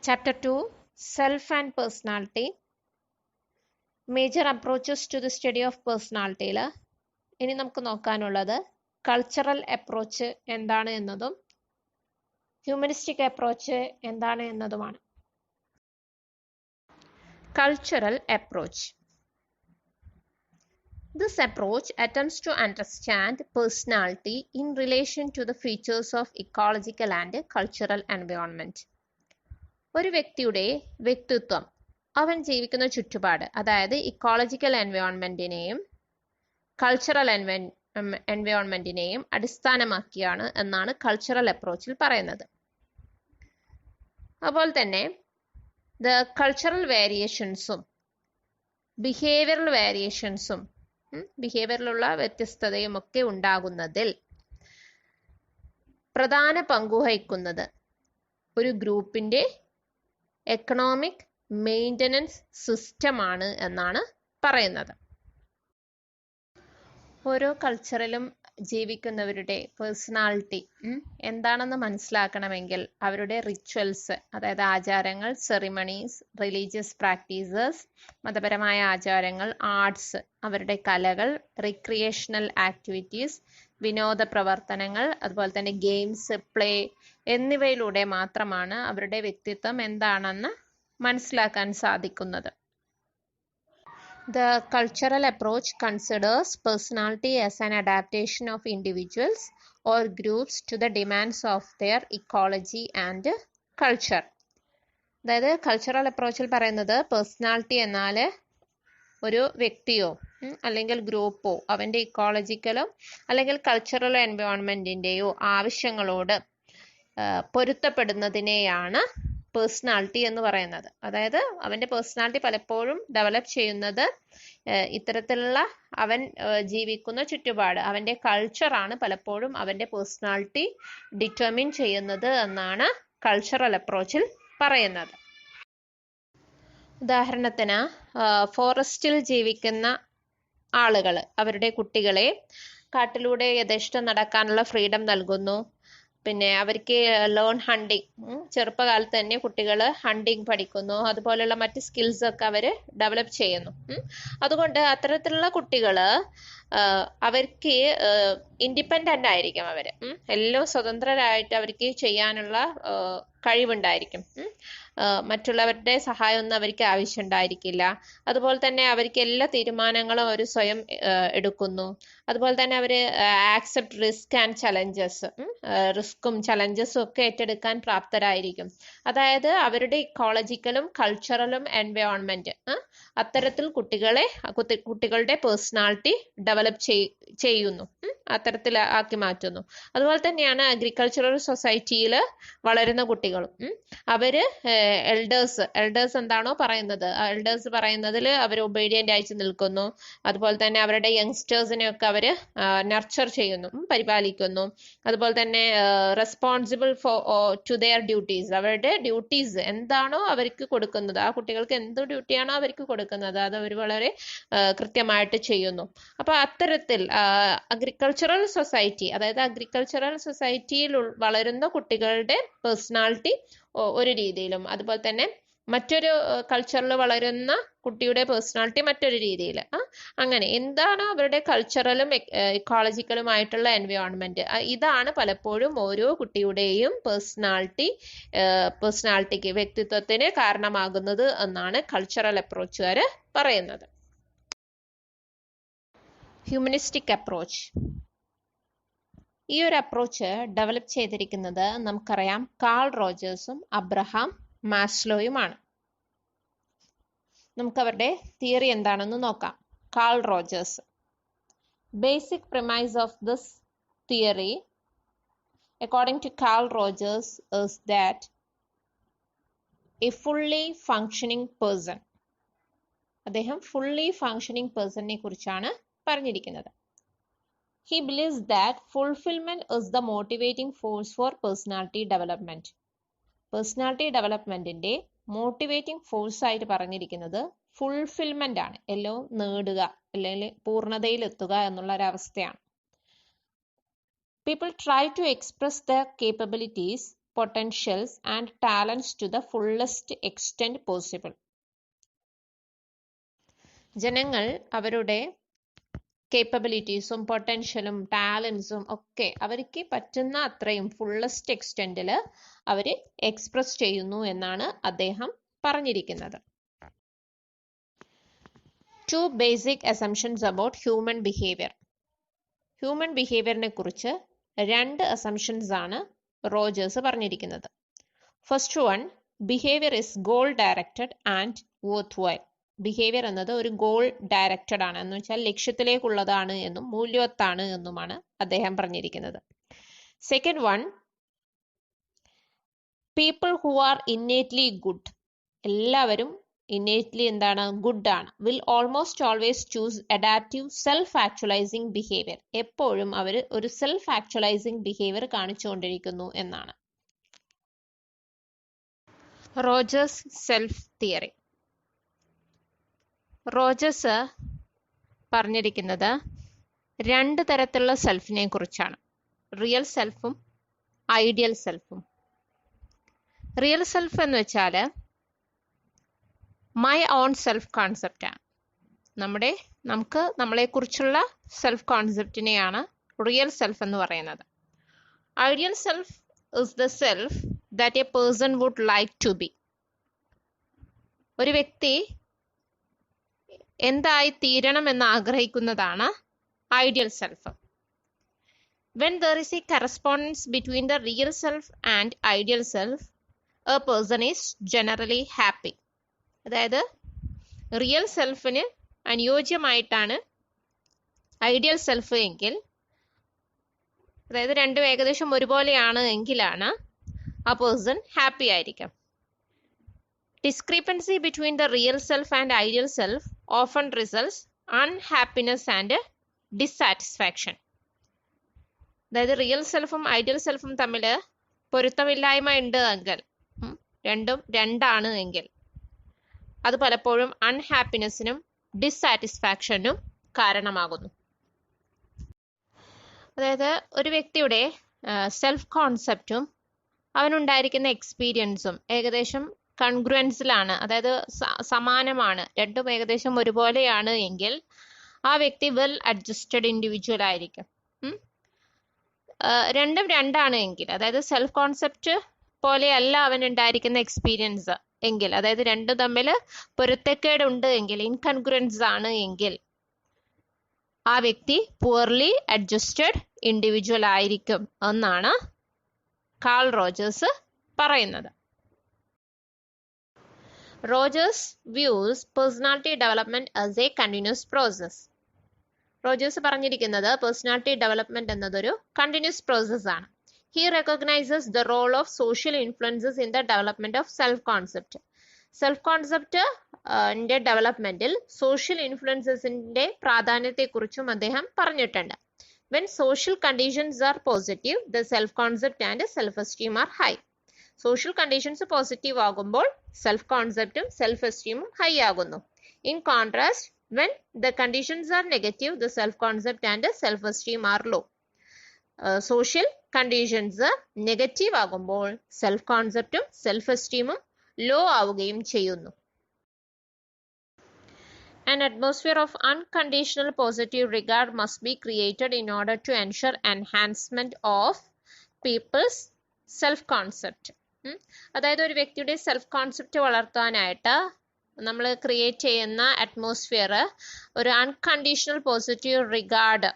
Chapter 2 Self and Personality. Major approaches to the study of personality. ഇനി നമുക്ക് നോക്കാനുള്ളത് cultural approach എന്താണ് എന്നതും humanistic approach എന്താണ് എന്നതുമാണ്. Cultural approach. This approach attempts to understand personality in relation to the features of ecological and cultural environment. ഒരു വ്യക്തിയുടെ വ്യക്തിത്വം അവൻ ജീവിക്കുന്ന ചുറ്റുപാട്, അതായത് ഇക്കോളജിക്കൽ എൻവയോൺമെന്റിനെയും കൾച്ചറൽ എൻവയോൺമെന്റിനെയും അടിസ്ഥാനമാക്കിയാണ് എന്നാണ് കൾച്ചറൽ അപ്രോച്ചിൽ പറയുന്നത്. അതുപോലെ തന്നെ കൾച്ചറൽ വേരിയേഷൻസും ബിഹേവിയറൽ വേരിയേഷൻസും ബിഹേവിയറിലുള്ള വ്യത്യസ്തതയും ഒക്കെ ഉണ്ടാകുന്നതിൽ പ്രധാന പങ്കുവഹിക്കുന്നത് ഒരു ഗ്രൂപ്പിന്റെ എക്കണോമിക് മെയിൻ്റനൻസ് സിസ്റ്റമാണ് എന്നാണ് പറയുന്നത്. ഓരോ കൾച്ചറിലും ജീവിക്കുന്നവരുടെ പേഴ്സണാലിറ്റി എന്താണെന്ന് മനസ്സിലാക്കണമെങ്കിൽ അവരുടെ റിച്വൽസ്, അതായത് ആചാരങ്ങൾ, സെറിമണീസ്, റിലീജിയസ് പ്രാക്ടീസസ്, മതപരമായ ആചാരങ്ങൾ, ആർട്സ്, അവരുടെ കലകൾ, റിക്രിയേഷണൽ ആക്ടിവിറ്റീസ്, വിനോദ പ്രവർത്തനങ്ങൾ, അതുപോലെ തന്നെ ഗെയിംസ്, പ്ലേ എന്നിവയിലൂടെ മാത്രമാണ് അവരുടെ വ്യക്തിത്വം എന്താണെന്ന് മനസ്സിലാക്കാൻ സാധിക്കുന്നത്. The cultural approach considers personality as an adaptation of individuals or groups to the demands of their ecology and culture. അതായത് കൾച്ചറൽ അപ്രോച്ചിൽ പറയുന്നത് പേഴ്സണാലിറ്റി എന്നാൽ ഒരു വ്യക്തിയോ അല്ലെങ്കിൽ ഗ്രൂപ്പോ അവൻ്റെ ഇക്കോളജിക്കലോ അല്ലെങ്കിൽ കൾച്ചറൽ എൻവയോൺമെന്റിൻ്റെയോ ആവശ്യങ്ങളോട് പൊരുത്തപ്പെടുന്നതിനെയാണ് പേഴ്സണാലിറ്റി എന്ന് പറയുന്നത്. അതായത് അവൻ്റെ പേഴ്സണാലിറ്റി പലപ്പോഴും ഡെവലപ്പ് ചെയ്യുന്നത് ഇത്തരത്തിലുള്ള അവൻ ജീവിക്കുന്ന ചുറ്റുപാട്, അവൻ്റെ കൾച്ചറാണ് പലപ്പോഴും അവൻ്റെ പേഴ്സണാലിറ്റി ഡിറ്റർമിൻ ചെയ്യുന്നത് എന്നാണ് കൾച്ചറൽ അപ്രോച്ചിൽ പറയുന്നത്. ഉദാഹരണത്തിന് ഫോറസ്റ്റിൽ ജീവിക്കുന്ന ആളുകൾ അവരുടെ കുട്ടികളെ കാട്ടിലൂടെ യഥേഷ്ടം നടക്കാനുള്ള ഫ്രീഡം നൽകുന്നു. പിന്നെ അവർക്ക് ലേൺ ഹണ്ടിങ്, ചെറുപ്പകാലത്ത് തന്നെ കുട്ടികൾ ഹണ്ടിങ് പഠിക്കുന്നു. അതുപോലെയുള്ള മറ്റ് സ്കിൽസ് ഒക്കെ അവർ ഡെവലപ്പ് ചെയ്യുന്നു. അതുകൊണ്ട് അത്തരത്തിലുള്ള കുട്ടികൾ അവർക്ക് ഇൻഡിപെൻഡൻ്റ് ആയിരിക്കും. അവർ എല്ലാം സ്വതന്ത്രരായിട്ട് അവർക്ക് ചെയ്യാനുള്ള കഴിവുണ്ടായിരിക്കും. മറ്റുള്ളവരുടെ സഹായമൊന്നും അവർക്ക് ആവശ്യമുണ്ടായിരിക്കില്ല. അതുപോലെ തന്നെ അവർക്ക് എല്ലാ തീരുമാനങ്ങളും അവർ സ്വയം എടുക്കുന്നു. അതുപോലെ തന്നെ അവർ ആക്സെപ്റ്റ് റിസ്ക് ആൻഡ് ചലഞ്ചസ്, റിസ്ക്കും ചലഞ്ചസും ഒക്കെ ഏറ്റെടുക്കാൻ പ്രാപ്തരായിരിക്കും. അതായത് അവരുടെ ഇക്കോളജിക്കലും കൾച്ചറലും എൻവയോൺമെന്റ് അത്തരത്തിൽ കുട്ടികളുടെ പേഴ്സണാലിറ്റി ഡെവലപ്പ് ചെയ്യുന്നു, അത്തരത്തിൽ ആക്കി മാറ്റുന്നു. അതുപോലെ തന്നെയാണ് അഗ്രികൾച്ചറൽ സൊസൈറ്റിയിൽ വളരുന്ന കുട്ടികളും. അവര് എൽഡേഴ്സ് എന്താണോ പറയുന്നത്, എൽഡേഴ്സ് പറയുന്നതിൽ അവർ ഒബീഡിയന്റ് ആയിട്ട് നിൽക്കുന്നു. അതുപോലെ തന്നെ അവരുടെ യങ്സ്റ്റേഴ്സിനെ ഒക്കെ അവര് നർച്ചർ ചെയ്യുന്നു, പരിപാലിക്കുന്നു. അതുപോലെ തന്നെ റെസ്പോൺസിബിൾ ടു ദെയർ ഡ്യൂട്ടീസ്, അവരുടെ ഡ്യൂട്ടീസ് എന്താണോ അവർക്ക് കൊടുക്കുന്നത്, ആ കുട്ടികൾക്ക് എന്ത് ഡ്യൂട്ടിയാണോ അവർക്ക് കൊടുക്കുന്നത് അത് അവർ വളരെ കൃത്യമായിട്ട് ചെയ്യുന്നു. അപ്പൊ അത്തരത്തിൽ അഗ്രികൾച്ചറൽ സൊസൈറ്റി, അതായത് അഗ്രികൾച്ചറൽ സൊസൈറ്റിയിൽ വളരുന്ന കുട്ടികളുടെ പേഴ്സണാലിറ്റി ഒരു രീതിയിലും, അതുപോലെ തന്നെ മറ്റൊരു കൾച്ചറിൽ വളരുന്ന കുട്ടിയുടെ പേഴ്സണാലിറ്റി മറ്റൊരു രീതിയിൽ, അങ്ങനെ എന്താണോ അവരുടെ കൾച്ചറലും ഇക്കോളജിക്കലുമായിട്ടുള്ള എൻവയോൺമെന്റ്, ഇതാണ് പലപ്പോഴും ഓരോ കുട്ടിയുടെയും പേഴ്സണാലിറ്റിക്ക്, വ്യക്തിത്വത്തിന് കാരണമാകുന്നത് എന്നാണ് കൾച്ചറൽ അപ്രോച്ചുകാർ പറയുന്നത്. Humanistic approach. ഈ ഒരു അപ്രോച്ച് ഡെവലപ്പ് ചെയ്തിരിക്കുന്നത് നമുക്കറിയാം കാൾ റോജേഴ്സും അബ്രഹാം മാസ്ലോയുമാണ്. നമുക്ക് അവരുടെ തിയറി എന്താണെന്ന് നോക്കാം. Call Rogers. Basic premise of this theory according to Carl Rogers is that a fully functioning person, അദ്ദേഹം fully functioning personനെ കുറിച്ചാണ് പറഞ്ഞിരിക്കുന്നത്. He believes that fulfillment is the motivating force for personality development. Personality developmentന്റെ motivating force ആയിട്ട് പറഞ്ഞിരിക്കുന്നത് fulfilment ആണ്, എല്ലാം നേടുക അല്ലെങ്കിൽ പൂർണ്ണതയിൽ എത്തുക എന്നുള്ള ഒരവസ്ഥയാണ്. People try to express their capabilities potentials and talents to the fullest extent possible. ജനങ്ങൾ അവരുടെ കേപ്പബിലിറ്റീസും പൊട്ടൻഷ്യലും ടാലൻസും ഒക്കെ അവർക്ക് പറ്റുന്ന അത്രയും ഫുള്ളസ്റ്റ് എക്സ്റ്റെൻഡിൽ അവർ എക്സ്പ്രസ് ചെയ്യുന്നു എന്നാണ് അദ്ദേഹം പറഞ്ഞിരിക്കുന്നത്. 2 basic assumptions about human behavior. Human ബിഹേവിയറിനെ കുറിച്ച് 2 അസംഷൻസ് ആണ് റോജേഴ്സ് പറഞ്ഞിരിക്കുന്നത്. First one, behaviour is goal directed and worthwhile. Behaviour എന്നത് ഒരു ഗോൾ ഡയറക്റ്റഡ് ആണ്, എന്ന് വെച്ചാൽ ലക്ഷ്യത്തിലേക്കുള്ളതാണ് എന്നും മൂല്യവത്താണ് എന്നുമാണ് അദ്ദേഹം പറഞ്ഞിരിക്കുന്നത്. Second one, people who are innately good, എല്ലാവരും ഇന്നേറ്റ്ലി എന്താണ്, ഗുഡ് ആണ്. Will almost always choose adaptive self actualising behaviour. എപ്പോഴും അവർ ഒരു സെൽഫ് ആക്ച്വലൈസിങ് ബിഹേവിയർ കാണിച്ചുകൊണ്ടിരിക്കുന്നു എന്നാണ്. Rogers self theory. റോജേഴ്സ് പറഞ്ഞിരിക്കുന്നത് 2 തരത്തിലുള്ള സെൽഫിനെ കുറിച്ചാണ്, റിയൽ സെൽഫും ഐഡിയൽ സെൽഫും. റിയൽ സെൽഫ് എന്ന് വെച്ചാൽ മൈ ഓൺ സെൽഫ് കോൺസെപ്റ്റാണ്. നമുക്ക് നമ്മളെക്കുറിച്ചുള്ള സെൽഫ് കോൺസെപ്റ്റിനെയാണ് റിയൽ സെൽഫ് എന്ന് പറയുന്നത്. Ideal self is the self that a person would like to be. ഒരു വ്യക്തി എന്തായി തീരണം എന്ന് ആഗ്രഹിക്കുന്നതാണ് ideal self. When there is a correspondence between the real self and ideal self, a person is generally happy. അതായത് real സെൽഫിന് അനുയോജ്യമായിട്ടാണ് ideal self എങ്കിൽ, അതായത് രണ്ടും ഏകദേശം ഒരുപോലെയാണ് എങ്കിലാണ് ആ പേഴ്സൺ ഹാപ്പി ആയിരിക്കും. Discrepancy between the real self and ideal self often results unhappiness and dissatisfaction. അതായത് റിയൽ സെൽഫും ഐഡിയൽ സെൽഫും തമ്മിൽ പൊരുത്തമില്ലായ്മ ഉണ്ട് എങ്കിൽ, രണ്ടും രണ്ടാണ് എങ്കിൽ, അത് പലപ്പോഴും അൺഹാപ്പിനെസ്സിനും ഡിസാറ്റിസ്ഫാക്ഷനും കാരണമാകുന്നു. അതായത് ഒരു വ്യക്തിയുടെ സെൽഫ് കോൺസെപ്റ്റും അവനുണ്ടായിരിക്കുന്ന എക്സ്പീരിയൻസും ഏകദേശം കൺഗ്രുവൻസിലാണ്, അതായത് സമാനമാണ്, രണ്ടും ഏകദേശം ഒരുപോലെയാണ് എങ്കിൽ ആ വ്യക്തി വെൽ അഡ്ജസ്റ്റഡ് ഇൻഡിവിജ്വൽ ആയിരിക്കും. രണ്ടും രണ്ടാണ് എങ്കിൽ, അതായത് സെൽഫ് കോൺസെപ്റ്റ് പോലെയല്ല അവനുണ്ടായിരിക്കുന്ന എക്സ്പീരിയൻസ് എങ്കിൽ, അതായത് രണ്ടും തമ്മിൽ പൊരുത്തക്കേടുണ്ട് എങ്കിൽ, ഇൻകൺഗ്രുവൻസ് ആണ് എങ്കിൽ, ആ വ്യക്തി പുവർലി അഡ്ജസ്റ്റഡ് ഇൻഡിവിജ്വൽ ആയിരിക്കും എന്നാണ് കാൾ റോജേഴ്സ് പറയുന്നത്. Rogers views personality development as A continuous process. Rogers പറഞ്ഞിരിക്കുന്നത് പേഴ്സണാലിറ്റി ഡെവലപ്മെന്റ് എന്നതൊരു കണ്ടിന്യൂസ് പ്രോസസ് ആണ്. He recognizes the role of social influences in the development of self-concept. Self-concept ന്റെ ഡെവലപ്മെന്റിൽ social ഇൻഫ്ലുവൻസസിന്റെ പ്രാധാന്യത്തെക്കുറിച്ചും അദ്ദേഹം പറഞ്ഞിട്ടുണ്ട്. When social conditions are positive, the self-concept and self-esteem are high. Social conditions positive ആകുമ്പോൾ self കോൺസെപ്റ്റും self എസ്റ്റീമും high ആകുന്നു. In contrast, when the conditions are negative, the self-concept and self-esteem are low. Social conditions negative ആകുമ്പോൾ self കോൺസെപ്റ്റും self എസ്റ്റീമും law ആവുകയും ചെയ്യുന്നു. An atmosphere of unconditional positive regard must be created in order to ensure enhancement of people's self-concept. അതായത് ഒരു വ്യക്തിയുടെ self concept വളർത്താനായിട്ട് നമ്മൾ create ചെയ്യുന്ന atmosphere ഒരു അൺകണ്ടീഷണൽ പോസിറ്റീവ് റിഗാർഡ്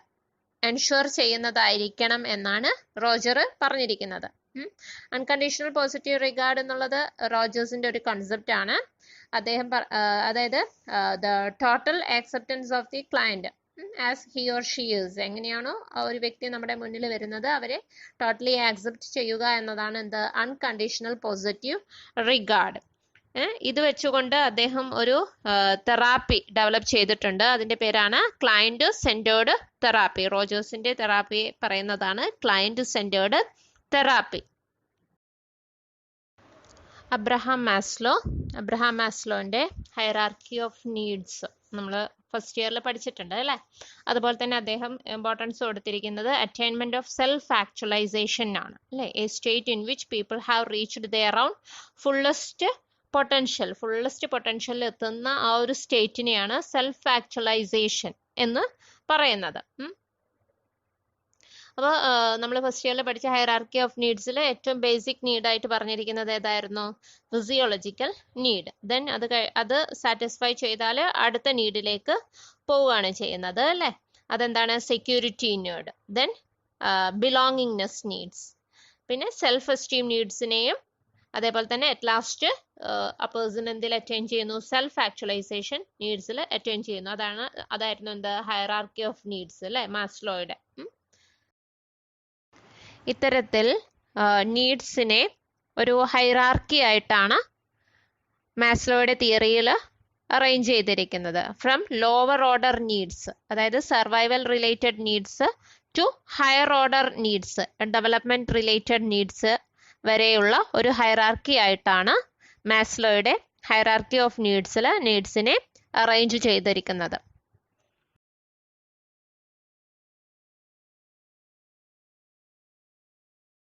എൻഷുർ ചെയ്യുന്നതായിരിക്കണം എന്നാണ് റോജർ പറഞ്ഞിരിക്കുന്നത്. അൺകണ്ടീഷണൽ പോസിറ്റീവ് റിഗാർഡ് എന്നുള്ളത് റോജേഴ്സിന്റെ ഒരു കൺസെപ്റ്റ് ആണ്. അദ്ദേഹം അതായത് the total acceptance of the client as he or she is. എങ്ങനെയാണോ ഒരു വ്യക്തി നമ്മുടെ മുന്നിൽ വരുന്നത് അവരെ ടോട്ടലി ആക്സെപ്റ്റ് ചെയ്യുക എന്നതാണ് എന്ത് അൺകണ്ടീഷണൽ പോസിറ്റീവ് റിഗാർഡ്. ഇത് വെച്ചുകൊണ്ട് അദ്ദേഹം ഒരു തെറാപ്പി ഡെവലപ്പ് ചെയ്തിട്ടുണ്ട്. അതിന്റെ പേരാണ് ക്ലയന്റ് സെന്റേർഡ് തെറാപ്പി. റോജേഴ്സിന്റെ തെറാപ്പി പറയുന്നതാണ് ക്ലയന്റ് സെന്റേർഡ് തെറാപ്പി. അബ്രഹാം മാസ്ലോന്റെ ഹൈറാർക്കി ഓഫ് നീഡ്സ് നമ്മൾ ഫസ്റ്റ് ഇയറിൽ പഠിച്ചിട്ടുണ്ട് അല്ലേ? അതുപോലെ തന്നെ അദ്ദേഹം ഇമ്പോർട്ടൻസ് കൊടുത്തിരിക്കുന്നത് അറ്റൈൻമെന്റ് ഓഫ് സെൽഫ് ആക്ച്വലൈസേഷൻ ആണ് അല്ലേ? A state in which people have reached their own fullest potential എത്തുന്ന ആ ഒരു സ്റ്റേറ്റിനെയാണ് സെൽഫ് ആക്ച്വലൈസേഷൻ എന്ന് പറയുന്നത്. അപ്പോൾ നമ്മൾ ഫസ്റ്റ് ഇയറിൽ പഠിച്ച ഹൈറാർക്കി ഓഫ് നീഡ്സിൽ ഏറ്റവും ബേസിക് നീഡായിട്ട് പറഞ്ഞിരിക്കുന്നത് ഏതായിരുന്നു? Physiological need. ദെൻ അത് സാറ്റിസ്ഫൈ ചെയ്താൽ അടുത്ത നീഡിലേക്ക് പോവുകയാണ് ചെയ്യുന്നത് അല്ലേ? അതെന്താണ്? Security need. Then belongingness needs. പിന്നെ സെൽഫ് എസ്റ്റീം നീഡ്സിനെയും അതേപോലെ തന്നെ അറ്റ് ലാസ്റ്റ് ആ പേഴ്സൺ എന്തിൽ അറ്റൈൻ ചെയ്യുന്നു? സെൽഫ് ആക്ച്വലൈസേഷൻ നീഡ്സിൽ അറ്റൈൻ ചെയ്യുന്നു. അതായിരുന്നു എന്ത്? ഹൈറാർക്കി ഓഫ് നീഡ്സ് അല്ലേ? മാസ്ലോയുടെ. ഇത്തരത്തിൽ നീഡ്സിനെ ഒരു ഹൈറാർക്കി ആയിട്ടാണ് മാസ്ലോയുടെ തിയറിയിൽ അറേഞ്ച് ചെയ്തിരിക്കുന്നത്. ഫ്രം ലോവർ ഓർഡർ നീഡ്സ്, അതായത് survival related needs, to higher order needs, development related needs വരെയുള്ള ഒരു ഹൈറാർക്കി ആയിട്ടാണ് മാസ്ലോയുടെ ഹൈറാർക്കി ഓഫ് നീഡ്സിൽ നീഡ്സിനെ അറേഞ്ച് ചെയ്തിരിക്കുന്നത്.